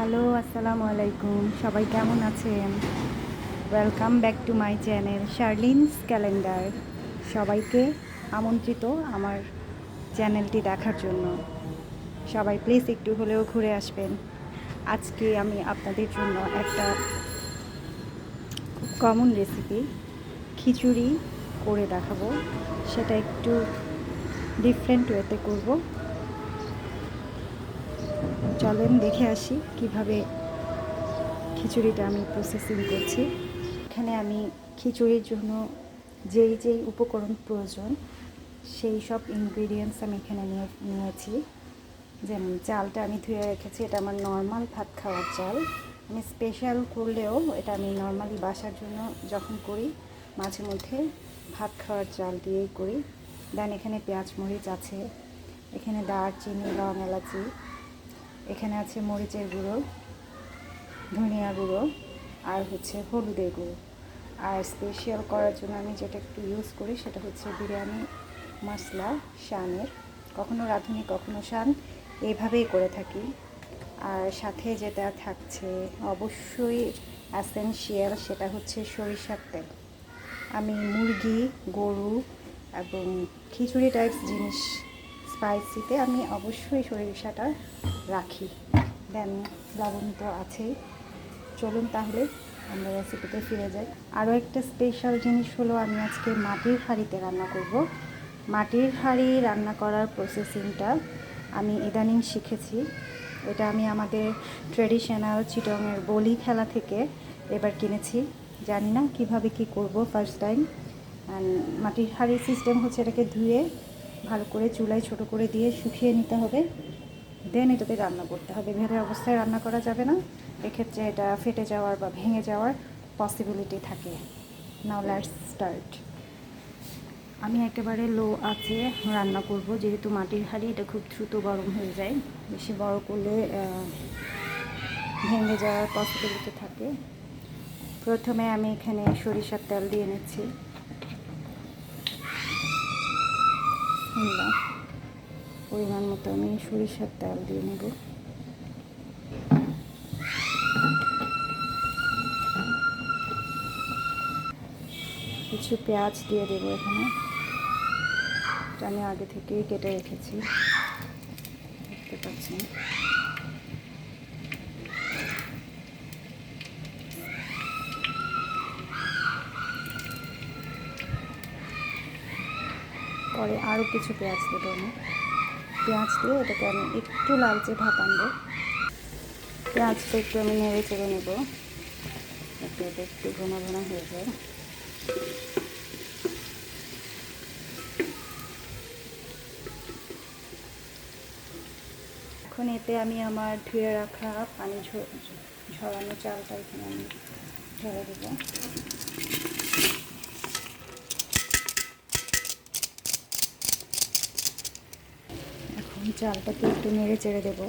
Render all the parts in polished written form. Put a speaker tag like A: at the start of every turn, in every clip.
A: Hello, আসসালামু আলাইকুম। সবাই কেমন আছেন? Welcome back to my channel Sharlin's calendar. সবাইকে আমন্ত্রিত আমার চ্যানেলটি দেখার জন্য। সবাই প্লিজ একটু হলেও ঘুরে আসবেন। আজকে আমি আপনাদের জন্য একটা খুব কমন রেসিপি খিচুড়ি করে দেখাবো। সেটা একটু ডিফারেন্ট ওয়েতে করব। চলেন দেখে আসি কিভাবে খিচুড়িটা আমি প্রসেসিং করছি। এখানে আমি খিচুড়ির জন্য যেই উপকরণ প্রয়োজন সেই সব ইনগ্রিডিয়েন্টস আমি এখানে নিয়েছি। যেমন চালটা আমি ধুয়ে রেখেছি, এটা আমার নর্মাল ভাত খাওয়ার চাল। আমি স্পেশাল করলেও এটা আমি নর্মালি বাসার জন্য যখন করি মাঝে মধ্যে ভাত খাওয়ার চাল দিয়েই করি। দেন এখানে পেঁয়াজ মরিচ আছে, এখানে দারচিনি, লং, এলাচি, এখানে আছে মরিচের গুঁড়ো, ধনিয়া গুঁড়ো, আর হচ্ছে হলুদের গুঁড়ো। আর স্পেশাল করার জন্য আমি যেটা একটু ইউজ করি সেটা হচ্ছে বিরিয়ানি মশলা শানের, কখনো রাঁধুনি কখনো শান, এইভাবেই করে থাকি। আর সাথে যেটা থাকছে অবশ্যই অ্যাসেনশিয়াল, সেটা হচ্ছে সরিষার তেল। আমি মুরগি, গরু এবং খিচুড়ি টাইপস জিনিস স্পাইসিতে আমি অবশ্যই সরিষাটা রাখি। দেন লবণ তো আছেই। চলুন তাহলে আমরা রেসিপিতে ফিরে যাই। আরও একটা স্পেশাল জিনিস হলো, আমি আজকে মাটির হাঁড়িতে রান্না করব। মাটির হাঁড়ি রান্না করার প্রসেসিংটা আমি ইদানিং শিখেছি। এটা আমি আমাদের ট্রেডিশনাল চিটংয়ের বলি খেলা থেকে এবার কিনেছি। জানি না কিভাবে কি করব, ফার্স্ট টাইম। মাটির হাঁড়ির সিস্টেম হচ্ছে এটাকে ধুয়ে ভালো করে চুলায় ছোট করে দিয়ে শুকিয়ে নিতে হবে। দেন এটাতে রান্না করতে হবে। ভেতরের অবস্থায় রান্না করা যাবে না, এক্ষেত্রে এটা ফেটে যাওয়ার বা ভেঙে যাওয়ার পসিবিলিটি থাকে। Now let's start. আমি একেবারে লো আঁচে রান্না করব, যেহেতু মাটির হাঁড়ি এটা খুব দ্রুত গরম হয়ে যায়। বেশি বড় করলে ভেঙে যাওয়ার পসিবিলিটি থাকে। প্রথমে আমি এখানে সরিষার তেল দিয়ে নিচ্ছি। পরিমাণ মতো আমি সরিষার তেল দিয়ে নেব। কিছু পেঁয়াজ দিয়ে দেবো এখানে, এটা আমি আগে থেকেই কেটে রেখেছি, দেখতে পাচ্ছেন। পরে আরও কিছু পেঁয়াজ দেবো আমি। পেঁয়াজ দিয়ে এটাকে আমি একটু লালচে ভাপ আনবো। পেঁয়াজটা একটু আমি নেড়ে চেড়ে নেব, যাতে এটা একটু ঘন ঘন হয়ে যায়। এখন এতে আমি আমার ধুয়ে রাখা পানি ঝরানো চালটা এখানে আমি ঢেলে দেবো। এখন চালটাকে একটু নেড়ে চেড়ে দেবো।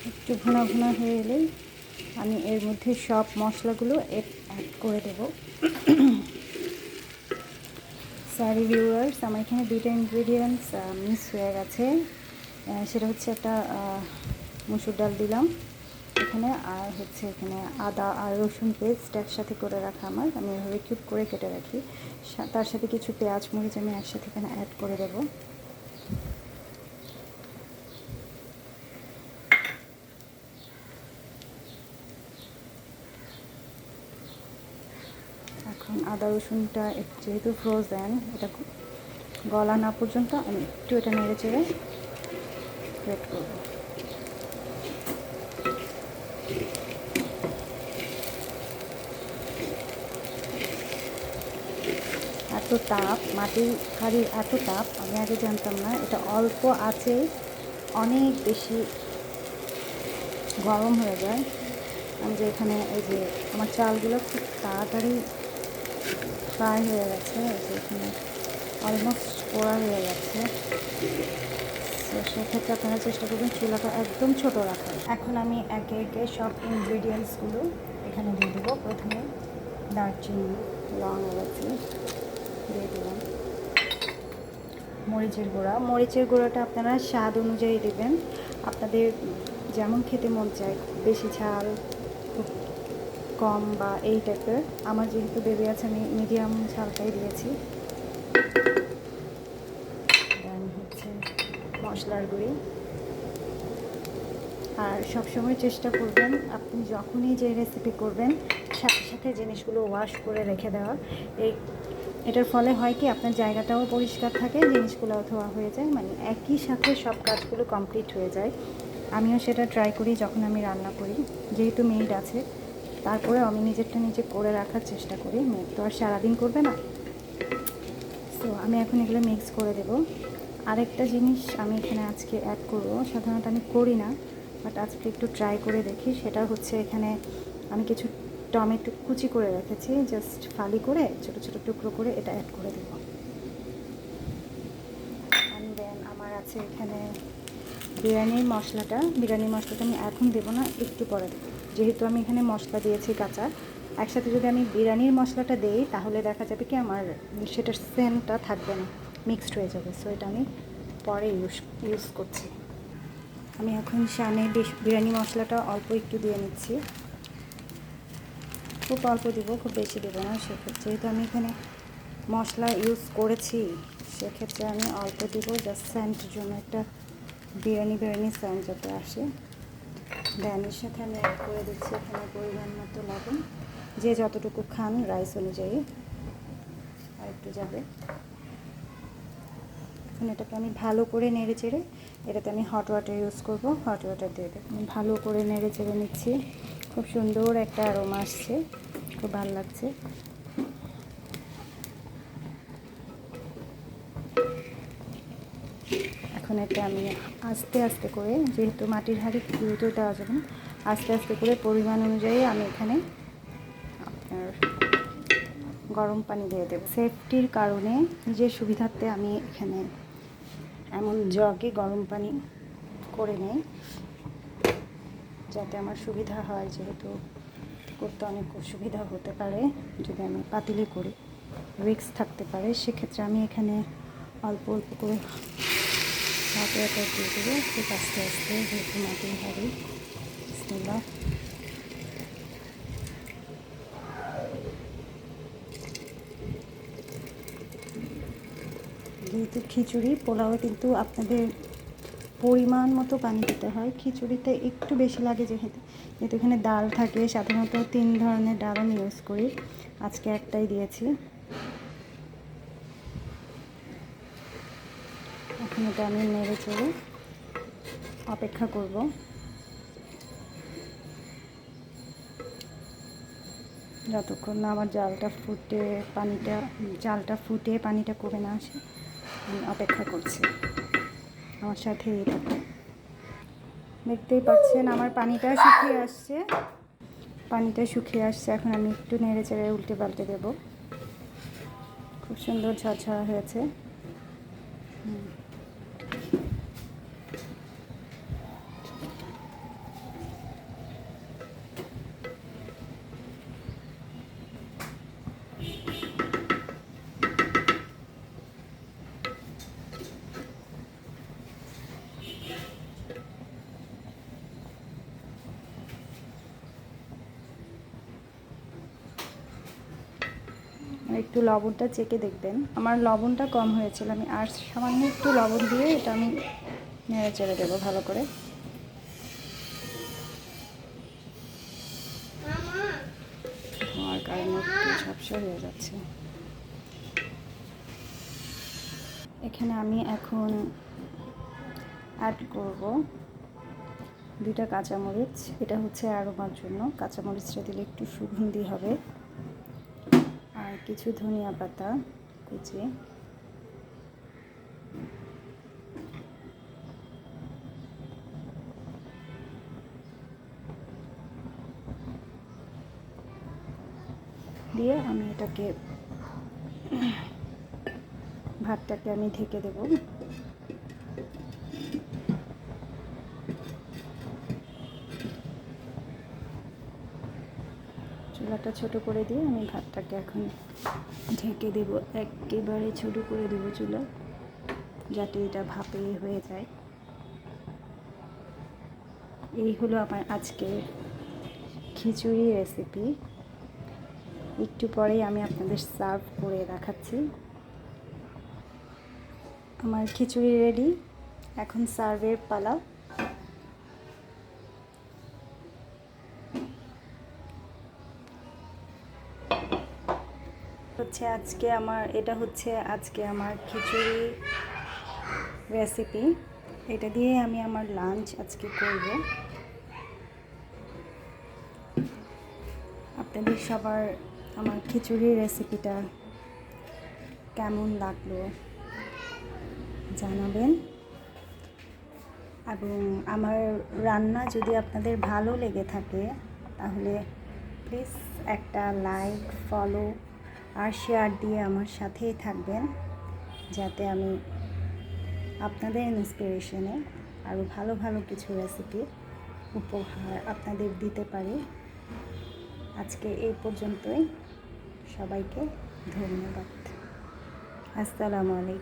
A: একটু ঘন ঘন হয়ে এলেই আমি এর মধ্যে সব মশলাগুলো অ্যাড করে দেব। সরি ভিউয়ার্স, আমার এখানে দুইটা ইনগ্রিডিয়েন্টস মিস হয়ে গেছে। সেটা হচ্ছে একটা মুসুর ডাল দিলাম এখানে, আর হচ্ছে এখানে আদা আর রসুন পেস্ট একসাথে করে রাখা আমি এভাবে কিউব করে কেটে রাখি। তার সাথে কিছু পেঁয়াজ মরিচ আমি একসাথে এখানে অ্যাড করে দেবো। এখন আদা রসুনটা যেহেতু ফ্রোজেন, এটা গলা না পর্যন্ত আমি একটু এটা নেড়ে চেড়ে ওয়েট করব। এত তাপ, মাটির হাঁড়ির এত তাপ আমি আগে জানতাম না। এটা অল্প আছে অনেক বেশি গরম হয়ে যায়। আমি যে এখানে এই যে আমার চালগুলো খুব তাড়াতাড়ি ফ্রাই হয়ে গেছে, এখানে অলমোস্ট পোড়া হয়ে গেছে। তো সেক্ষেত্রে আপনারা চেষ্টা করবেন চুলাটা একদম ছোট রাখার। এখন আমি একে একে সব ইনগ্রিডিয়েন্টসগুলো এখানে দিয়ে দেবো। প্রথমে দারচিনি, লং, এলাচি দিয়ে দিলাম। মরিচের গুঁড়াটা আপনারা স্বাদ অনুযায়ী দেবেন, আপনাদের যেমন খেতে মন চায়, বেশি ঝাল, খুব কম বা এই টাইপের। আমার যেহেতু বেবি আছে আমি মিডিয়াম ঝালটাই দিয়েছি। দেন হচ্ছে মশলার গুঁড়ি। আর সবসময় চেষ্টা করবেন আপনি যখনই যে রেসিপি করবেন সাথে সাথে জিনিসগুলো ওয়াশ করে রেখে দেওয়া। এটার ফলে হয় কি আপনার জায়গাটাও পরিষ্কার থাকে, জিনিসগুলো ধোয়া হয়ে যায়, মানে একই সাথে সব কাজগুলো কমপ্লিট হয়ে যায়। আমিও সেটা ট্রাই করি যখন আমি রান্না করি, যেহেতু মেড আছে তারপরে আমি নিজেরটা নিজে করে রাখার চেষ্টা করি, মেড তো আর সারাদিন করবে না। তো আমি এখন এগুলো মিক্স করে দেব। আরেকটা জিনিস আমি এখানে আজকে অ্যাড করব, সাধারণত আমি করি না বাট আজকে একটু ট্রাই করে দেখি, সেটা হচ্ছে এখানে আমি কিছু টমেটো কুচি করে রেখেছি, জাস্ট ফালি করে ছোটো ছোটো টুকরো করে এটা অ্যাড করে দেব। অ্যান্ড দেন আমার আছে এখানে বিরিয়ানির মশলাটা আমি এখন দেবো না, একটু পরে দেবো, যেহেতু আমি এখানে মশলা দিয়েছি কাঁচা। একসাথে যদি আমি বিরিয়ানির মশলাটা দিই তাহলে দেখা যাবে কি আমার সেটার সেন্টটা থাকবে না, মিক্সড হয়ে যাবে। সো এটা আমি পরে ইউজ করছি। আমি এখন শানে বিরিয়ানি মশলাটা অল্প একটু দিয়ে নিচ্ছি, খুব অল্প দিব, খুব বেশি দেবো না। সেক্ষেত্রে যেহেতু আমি এখানে মশলা ইউজ করেছি সেক্ষেত্রে আমি অল্প দিব, জাস্ট সেন্টের জন্য, একটা বিরিয়ানি সেন্ট যাতে আসে। দেনের সাথে আমি অ্যাড করে দিচ্ছি এখানে পরিমাণ মতো লবণ, যে যতটুকু খান রাইস অনুযায়ী, আর একটু যাবে। এখন এটাকে আমি ভালো করে নেড়ে চেড়ে, এটাতে আমি হট ওয়াটার ইউজ করব, হট ওয়াটার দিয়ে দেবো। আমি ভালো করে নেড়ে চেড়ে নিচ্ছি, খুব সুন্দর একটা অ্যারোমা আসছে, খুব ভালো লাগছে। এখন এটা আমি আস্তে আস্তে করে, যেহেতু মাটির হাঁড়ি দ্রুত দেওয়া যাবে না, আস্তে আস্তে করে পরিমাণ অনুযায়ী আমি এখানে আপনার গরম পানি দিয়ে দেবো। সেফটির কারণে নিজের সুবিধার্থে আমি এখানে এমন জগে গরম পানি করে নেই যাতে আমার সুবিধা হয়, যেহেতু করতে অনেক সুবিধা হতে পারে যদি আমি পাতিলে করি, রিস্ক থাকতে পারে। সেক্ষেত্রে আমি এখানে অল্প অল্প করে হট ওয়াটার দিয়ে দেবো, খুব আস্তে আস্তে, যেহেতু মাটির হাঁড়ি। বিসমিল্লাহ। যেহেতু খিচুড়ি, পোলাও কিন্তু আপনাদের পরিমাণ মতো পানি দিতে হয়, খিচুড়িতে একটু বেশি লাগে, যেহেতু এখানে ডাল থাকে, সাধারণত 3 ধরনের ডাল আমি ইউজ করি, আজকে একটাই দিয়েছি। এখন এটা আমি নেড়ে চেড়ে অপেক্ষা করব। যতক্ষণ না আমার জালটা ফুটে পানিটা কমে না আসে, আমি অপেক্ষা করছি। আমার সাথেই থাকো। দেখতেই পাচ্ছেন আমার পানিটা শুকিয়ে আসছে। এখন আমি একটু নেড়ে চেড়ে উল্টে পাল্টে দেবো। খুব সুন্দর ঝরঝরা হয়েছে। একটু লবণটা চেখে দেখবেন, আমার লবণটা কম হয়েছিল, আমি আর সামান্য একটু লবণ দিয়ে এটা আমি নেড়ে চেড়ে দেবো ভালো করে। ধোঁয়ার কারণে একটু ঝাপসা হয়ে যাচ্ছে। এখানে আমি এখন অ্যাড করব 2টা কাঁচামরিচ, এটা হচ্ছে অ্যারোমার জন্য, কাঁচামরিচটা দিলে একটু সুগন্ধি হবে। আর কিছু ধনিয়া পাতা কুচি, দিয়ে আমি এটাকে ভাতটাকে আমি ঢেকে দেব। চুলাটা ছোট করে দিয়ে আমি ভাতটাকে এখন ঢেকে দেব, একেবারে ছোট করে দেব চুলা। যাতে এটা ভাপে হয়ে যায়। এই হলো আমার আজকের খিচুড়ি রেসিপি। একটু পরেই আমি আপনাদের সার্ভ করে দেখাচ্ছি। আমার খিচুড়ি রেডি, এখন সার্ভের পালা। আজকে আমার খিচুড়ি রেসিপি। এটা দিয়ে আমি আমার লাঞ্চ আজকে করব। আপনাদের সবার আমার খিচুড়ি রেসিপিটা কেমন লাগলো জানাবেন, এবং আমার রান্না যদি আপনাদের ভালো লেগে থাকে তাহলে প্লিজ একটা লাইক, ফলো আর শেয়ার দিয়ে আমার সাথেই থাকবেন, যাতে আমি আপনাদের ইন্সপিরেশনে আরও ভালো ভালো কিছু রেসিপি উপহার আপনাদের দিতে পারি। আজকে এই পর্যন্তই। সবাইকে ধন্যবাদ। আসসালামু আলাইকুম।